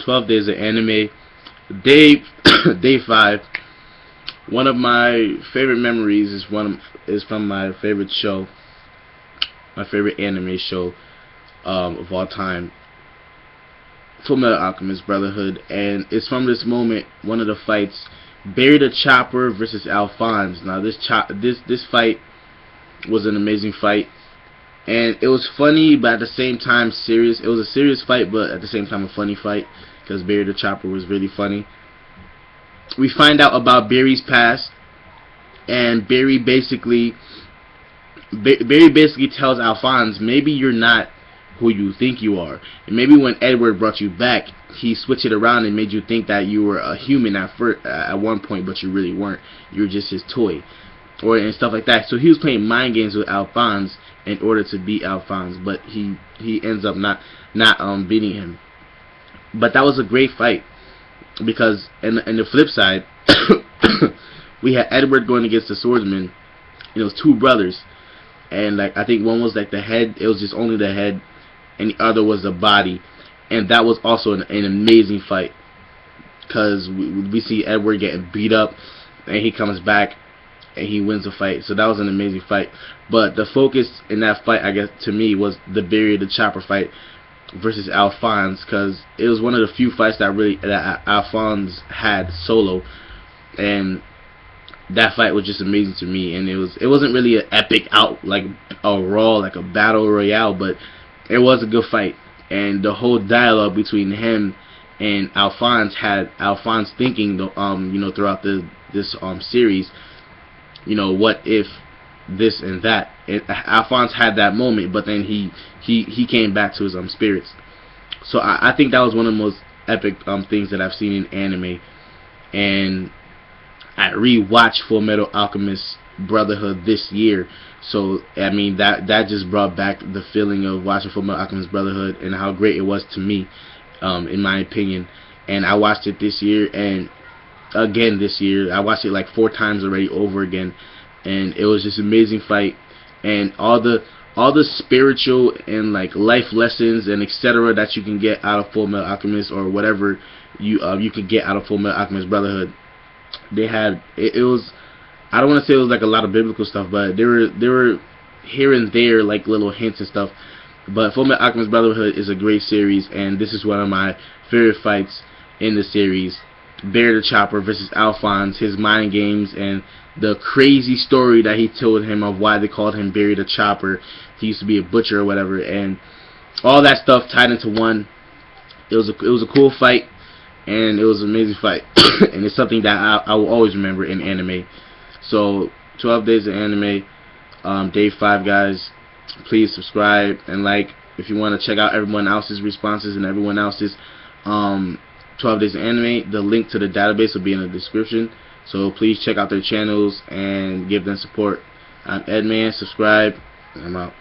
12 days of anime. Day day 5. One of my favorite memories is from my favorite show, my favorite anime show of all time, Fullmetal Alchemist Brotherhood, and it's from this moment, one of the fights, Barry the Chopper versus Alphonse. Now this fight was an amazing fight, and it was funny but at the same time serious. It was a serious fight but at the same time a funny fight, because Barry the Chopper was really funny. We find out about Barry's past, and Barry basically tells Alphonse, maybe you're not who you think you are, and maybe when Edward brought you back, he switched it around and made you think that you were a human at one point, but you really weren't. You were just his toy, and stuff like that. So he was playing mind games with Alphonse in order to beat Alphonse, but he ends up not beating him. But that was a great fight, because in the flip side, we had Edward going against the swordsman. It was two brothers, and like I think one was like the head. It was just only the head, and the other was the body, and that was also an amazing fight, because we see Edward getting beat up, and he comes back and he wins the fight. So that was an amazing fight. But the focus in that fight, I guess, to me, was the Barry the Chopper fight versus Alphonse, because it was one of the few fights that Alphonse had solo, and that fight was just amazing to me. And it wasn't really an epic like a raw, like a battle royale, but it was a good fight. And the whole dialogue between him and Alphonse had Alphonse thinking, throughout this series, what if this and that. Alphonse had that moment, but then he came back to his spirits. So I think that was one of the most epic things that I've seen in anime. And I rewatched Fullmetal Alchemist Brotherhood this year, so I mean that just brought back the feeling of watching Fullmetal Alchemist Brotherhood and how great it was to me, in my opinion. And I watched it this year, and again this year. I watched it like 4 times already, over again, and it was just an amazing fight. And all the spiritual and like life lessons and etc. that you can get out of Fullmetal Alchemist, or whatever you could get out of Fullmetal Alchemist Brotherhood, they had it was, I don't want to say it was like a lot of biblical stuff, but there were here and there like little hints and stuff. But Fullmetal Alchemist Brotherhood is a great series, and this is one of my favorite fights in the series. Barry the Chopper versus Alphonse, his mind games, and the crazy story that he told him of why they called him Barry the Chopper. He used to be a butcher or whatever, and all that stuff tied into one. It was a cool fight, and it was an amazing fight. And it's something that I will always remember in anime. So 12 days of anime, day 5, guys. Please subscribe and like if you want to check out everyone else's responses and everyone else's 12 days of anime. The link to the database will be in the description, so please check out their channels and give them support. I'm Edman. Subscribe, and I'm out.